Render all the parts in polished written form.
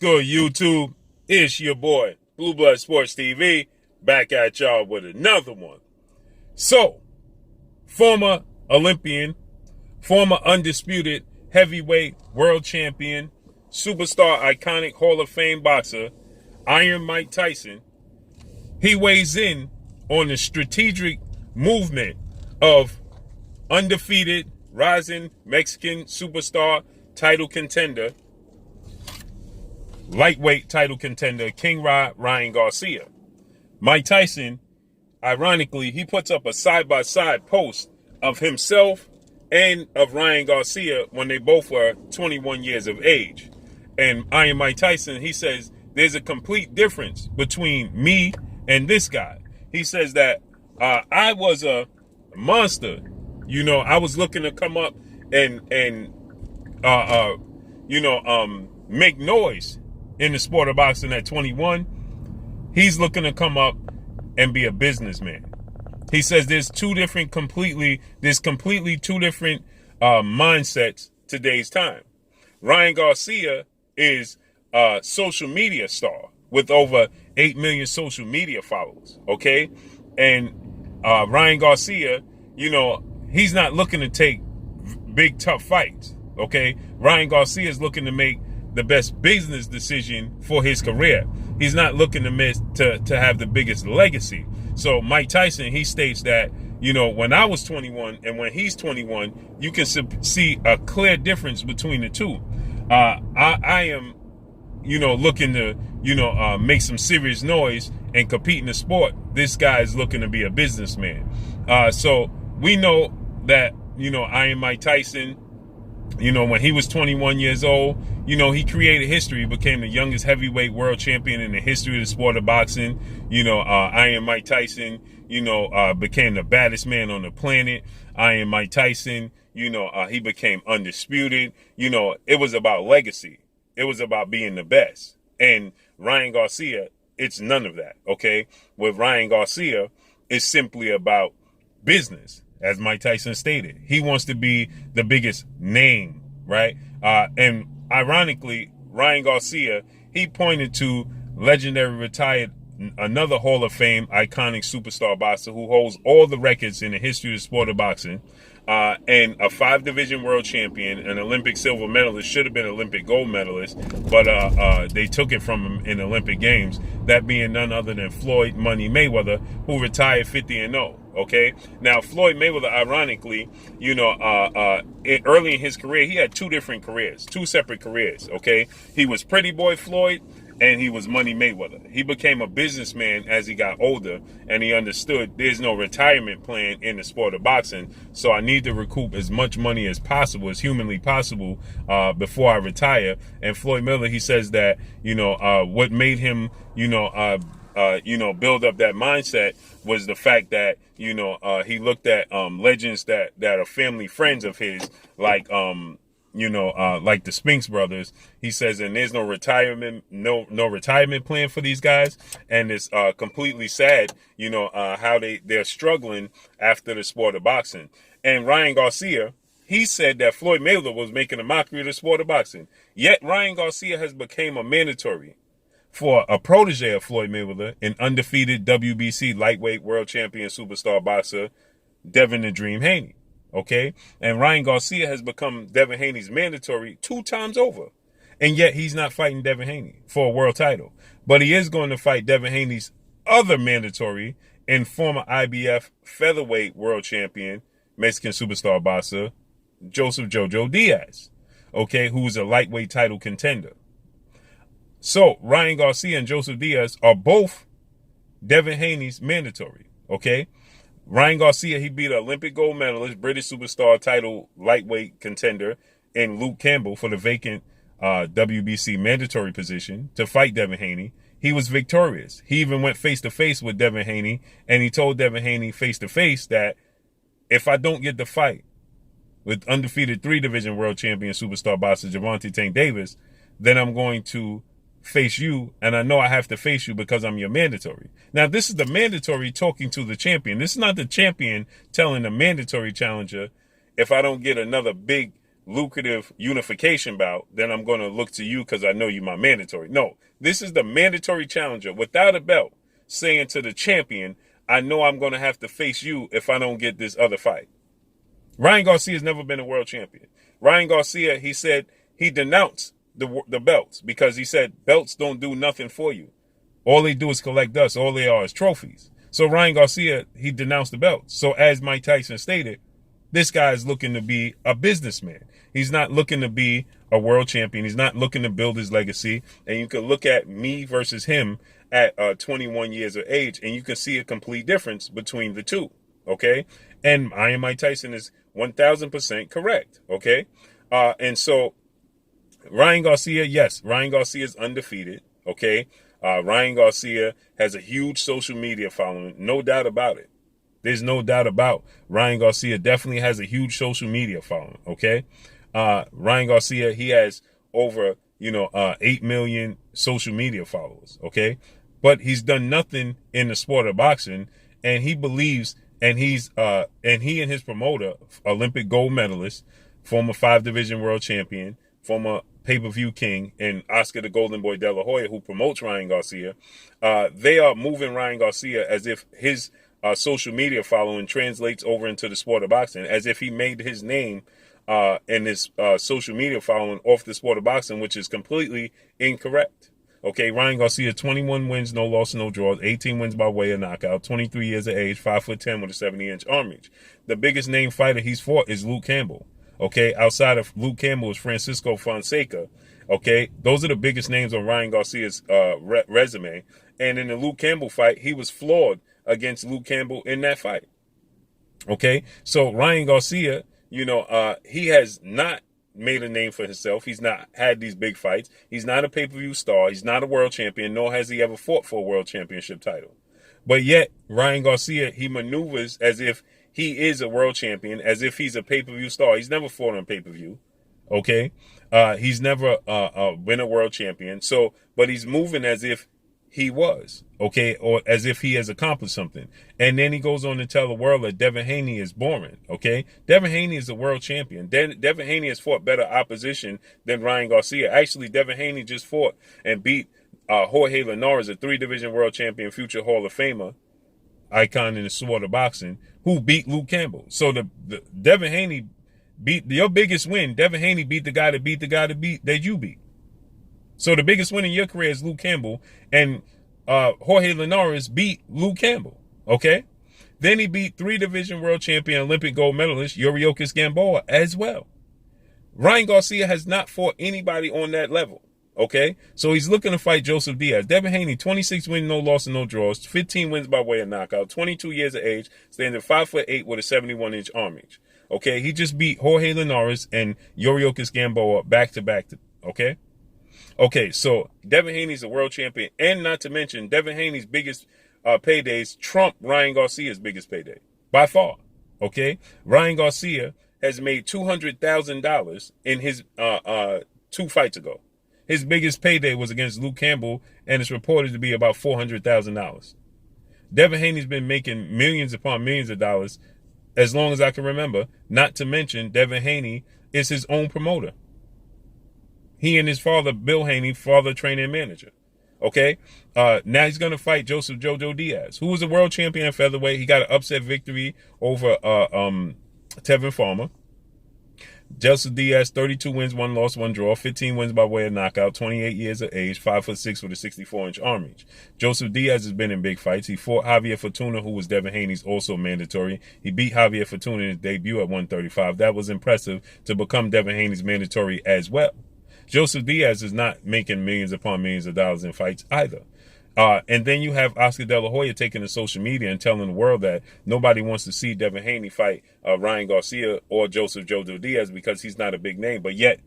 Good YouTube? It's your boy, Blue Blood Sports TV, back at y'all with another one. So, former Olympian, former undisputed heavyweight world champion, superstar, iconic Hall of Fame boxer, Iron Mike Tyson, he weighs in on the strategic movement of undefeated, rising Mexican superstar, title contender, lightweight title contender, King Ryan Garcia. Mike Tyson, ironically, he puts up a side-by-side post of himself and of Ryan Garcia when they both were 21 years of age. And Iron Mike Tyson, he says, there's a complete difference between me and this guy. He says that I was a monster. You know, I was looking to come up and make noise in the sport of boxing at 21. He's looking to come up and be a businessman. He says there's completely two different mindsets today's time. Ryan Garcia is a social media star with over 8 million social media followers, okay? And Ryan Garcia, you know, he's not looking to take big, tough fights, okay? Ryan Garcia is looking to make the best business decision for his career. He's not looking to have the biggest legacy. So Mike Tyson, he states that, you know, when I was 21 and when he's 21, you can see a clear difference between the two. I am, you know, looking to, make some serious noise and compete in the sport. This guy is looking to be a businessman. So we know that, Iron Mike Tyson, when he was 21 years old, he created history, became the youngest heavyweight world champion in the history of the sport of boxing. Iron Mike Tyson, became the baddest man on the planet. Iron Mike Tyson, he became undisputed. It was about legacy. It was about being the best. And Ryan Garcia, it's none of that, okay? With Ryan Garcia, it's simply about business, as Mike Tyson stated. He wants to be the biggest name, right? And ironically, Ryan Garcia, he pointed to legendary retired, another Hall of Fame iconic superstar boxer who holds all the records in the history of the sport of boxing, and a 5-division world champion, an Olympic silver medalist, should have been Olympic gold medalist, but they took it from him in Olympic Games, that being none other than Floyd Money Mayweather, who retired 50-0. Okay, now Floyd Mayweather, ironically, early in his career, he had two separate careers. Okay, he was Pretty Boy Floyd and he was Money Mayweather. He became a businessman as he got older, and he understood there's no retirement plan in the sport of boxing, so I need to recoup as much money as possible, as humanly possible, before I retire. And Floyd Mayweather, he says that, what made him, build up that mindset was the fact that, he looked at legends that are family friends of his, like the Spinks brothers. He says, and there's no retirement plan for these guys, and it's completely sad, how they're struggling after the sport of boxing. And Ryan Garcia, he said that Floyd Mayweather was making a mockery of the sport of boxing. Yet Ryan Garcia has become a mandatory for a protege of Floyd Mayweather, an undefeated WBC lightweight world champion superstar boxer, Devin the Dream Haney. Okay? And Ryan Garcia has become Devin Haney's mandatory 2 times over. And yet he's not fighting Devin Haney for a world title. But he is going to fight Devin Haney's other mandatory and former IBF featherweight world champion, Mexican superstar boxer, Joseph Jojo Diaz. Okay? Who's a lightweight title contender. So Ryan Garcia and Joseph Diaz are both Devin Haney's mandatory. Okay? Ryan Garcia, he beat an Olympic gold medalist, British superstar title lightweight contender, in Luke Campbell for the vacant WBC mandatory position to fight Devin Haney. He was victorious. He even went face-to-face with Devin Haney, and he told Devin Haney face-to-face that if I don't get the fight with undefeated 3-division world champion superstar boxer Gervonta Tank Davis, then I'm going to face you, and I know I have to face you because I'm your mandatory. Now, this is the mandatory talking to the champion. This is not the champion telling the mandatory challenger, if I don't get another big lucrative unification bout, then I'm going to look to you because I know you my mandatory. No, this is the mandatory challenger without a belt saying to the champion, I know I'm going to have to face you if I don't get this other fight. Ryan Garcia has never been a world champion. Ryan Garcia, he said he denounced the belts because he said belts don't do nothing for you. All they do is collect dust. All they are is trophies. So Ryan Garcia, he denounced the belts. So as Mike Tyson stated, this guy is looking to be a businessman. He's not looking to be a world champion. He's not looking to build his legacy. And you can look at me versus him at 21 years of age, and you can see a complete difference between the two. Okay? And I am Mike Tyson is 1,000% correct. Okay? And so Ryan Garcia, yes, Ryan Garcia is undefeated. Okay? Ryan Garcia has a huge social media following. No doubt about it. There's no doubt about Ryan Garcia definitely has a huge social media following. Okay. Ryan Garcia, he has over, 8 million social media followers. Okay. But he's done nothing in the sport of boxing. And he believes, and he and his promoter, Olympic gold medalist, former 5-division world champion, former pay-per-view king, and Oscar the Golden Boy De La Hoya, who promotes Ryan Garcia, they are moving Ryan Garcia as if his social media following translates over into the sport of boxing, as if he made his name and his social media following off the sport of boxing, which is completely incorrect. Okay, Ryan Garcia, 21 wins, no loss, no draws, 18 wins by way of knockout, 23 years of age, 5'10" with a 70-inch arm reach. The biggest name fighter he's fought is Luke Campbell. Okay, outside of Luke Campbell is Francisco Fonseca. Okay, those are the biggest names on Ryan Garcia's resume. And in the Luke Campbell fight, he was flawed against Luke Campbell in that fight. Okay, so Ryan Garcia, he has not made a name for himself. He's not had these big fights. He's not a pay-per-view star. He's not a world champion, nor has he ever fought for a world championship title. But yet, Ryan Garcia, he maneuvers as if he is a world champion, as if he's a pay-per-view star. He's never fought on pay-per-view. Okay, he's never been a world champion. So, but he's moving as if he was, okay, or as if he has accomplished something. And then he goes on to tell the world that Devin Haney is boring, okay? Devin Haney is a world champion. Devin Haney has fought better opposition than Ryan Garcia. Actually, Devin Haney just fought and beat Jorge Linares, a 3-division world champion, future Hall of Famer, icon in the sport of boxing, who beat Luke Campbell. So the Devin Haney beat your biggest win. Devin Haney beat the guy that you beat. So the biggest win in your career is Luke Campbell, and Jorge Linares beat Luke Campbell, okay? Then he beat 3-division world champion, Olympic gold medalist, Yuriorkis Gamboa as well. Ryan Garcia has not fought anybody on that level, okay? So he's looking to fight Joseph Diaz. Devin Haney, 26 wins, no loss, and no draws, 15 wins by way of knockout, 22 years of age, standing 5'8" with a 71-inch arm reach, okay? He just beat Jorge Linares and Yuriorkis Gamboa back-to-back, okay? Okay, so Devin Haney's a world champion, and not to mention, Devin Haney's biggest paydays trump Ryan Garcia's biggest payday, by far, okay? Ryan Garcia has made $200,000 in his 2 fights ago. His biggest payday was against Luke Campbell, and it's reported to be about $400,000. Devin Haney's been making millions upon millions of dollars as long as I can remember, not to mention Devin Haney is his own promoter. He and his father, Bill Haney, father, trainer, and manager. Okay? Now he's going to fight Joseph Jojo Diaz, who was a world champion at featherweight. He got an upset victory over Tevin Farmer. Joseph Diaz, 32 wins, 1 loss, 1 draw, 15 wins by way of knockout, 28 years of age, 5'6" with a 64-inch arm reach. Joseph Diaz has been in big fights. He fought Javier Fortuna, who was Devin Haney's also mandatory. He beat Javier Fortuna in his debut at 135. That was impressive to become Devin Haney's mandatory as well. Joseph Diaz is not making millions upon millions of dollars in fights either. And then you have Oscar De La Hoya taking to social media and telling the world that nobody wants to see Devin Haney fight Ryan Garcia or Joseph Jojo Diaz because he's not a big name. But yet,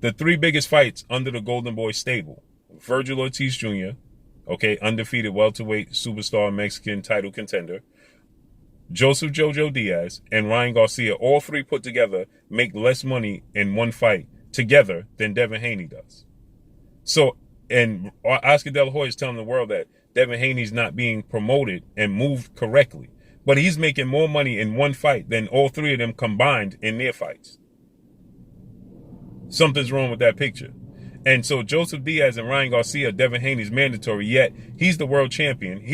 the 3 biggest fights under the Golden Boy stable, Virgil Ortiz Jr., okay, undefeated welterweight superstar Mexican title contender, Joseph Jojo Diaz, and Ryan Garcia, all 3 put together make less money in one fight together than Devin Haney does. So, and Oscar De La Hoya is telling the world that Devin Haney's not being promoted and moved correctly. But he's making more money in one fight than all 3 of them combined in their fights. Something's wrong with that picture. And so Joseph Diaz and Ryan Garcia, Devin Haney's mandatory, yet he's the world champion.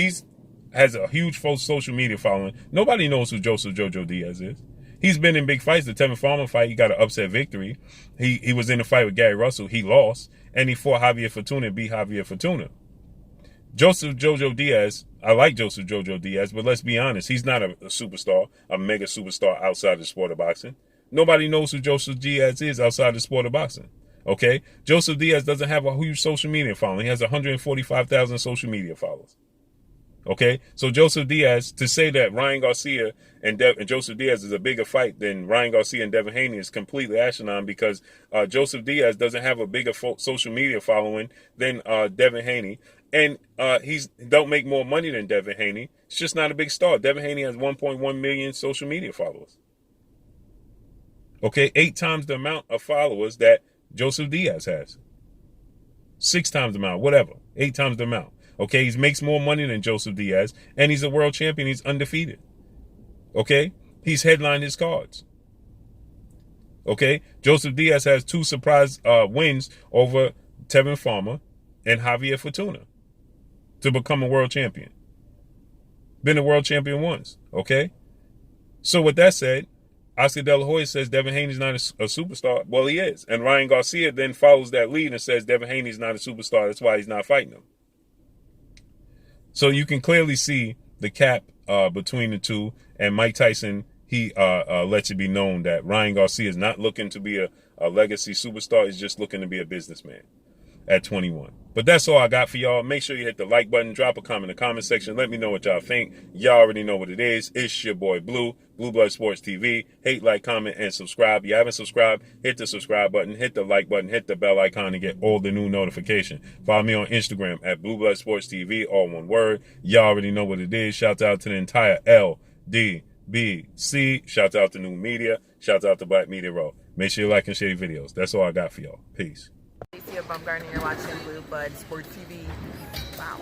Has a huge social media following. Nobody knows who Joseph Jojo Diaz is. He's been in big fights. The Tevin Farmer fight, he got an upset victory. He was in a fight with Gary Russell. He lost. And he fought Javier Fortuna and beat Javier Fortuna. Joseph Jojo Diaz, I like Joseph Jojo Diaz, but let's be honest. He's not a superstar, a mega superstar outside the sport of boxing. Nobody knows who Joseph Diaz is outside the sport of boxing. Okay? Joseph Diaz doesn't have a huge social media following. He has 145,000 social media followers. Okay? So Joseph Diaz, to say that Ryan Garcia and Joseph Diaz is a bigger fight than Ryan Garcia and Devin Haney is completely asinine, because Joseph Diaz doesn't have a bigger social media following than Devin Haney. And he don't make more money than Devin Haney. It's just not a big star. Devin Haney has 1.1 million social media followers. Okay, 8 times the amount of followers that Joseph Diaz has. 6 times the amount, whatever. 8 times the amount. Okay, he makes more money than Joseph Diaz, and he's a world champion. He's undefeated. Okay, he's headlined his cards. Okay, Joseph Diaz has 2 surprise wins over Tevin Farmer and Javier Fortuna to become a world champion. Been a world champion once. Okay, so with that said, Oscar De La Hoya says Devin Haney's not a superstar. Well, he is. And Ryan Garcia then follows that lead and says Devin Haney's not a superstar. That's why he's not fighting him. So you can clearly see the cap between the two. And Mike Tyson, he lets it be known that Ryan Garcia is not looking to be a legacy superstar. He's just looking to be a businessman at 21. But that's all I got for y'all. Make sure you hit the like button, drop a comment in the comment section. Let me know what y'all think. Y'all already know what it is. It's your boy Blue Blood Sports TV. Hate, like, comment, and subscribe. If you haven't subscribed, hit the subscribe button, hit the like button, hit the bell icon to get all the new notification. Follow me on Instagram at Blue Blood Sports TV, all one word. Y'all already know what it is. Shout out to the entire LDBC. Shout out to New Media. Shout out to Black Media Row. Make sure you like and share the videos. That's all I got for y'all. Peace. Bumgarner, you're watching Blue Blood Sports TV. Wow.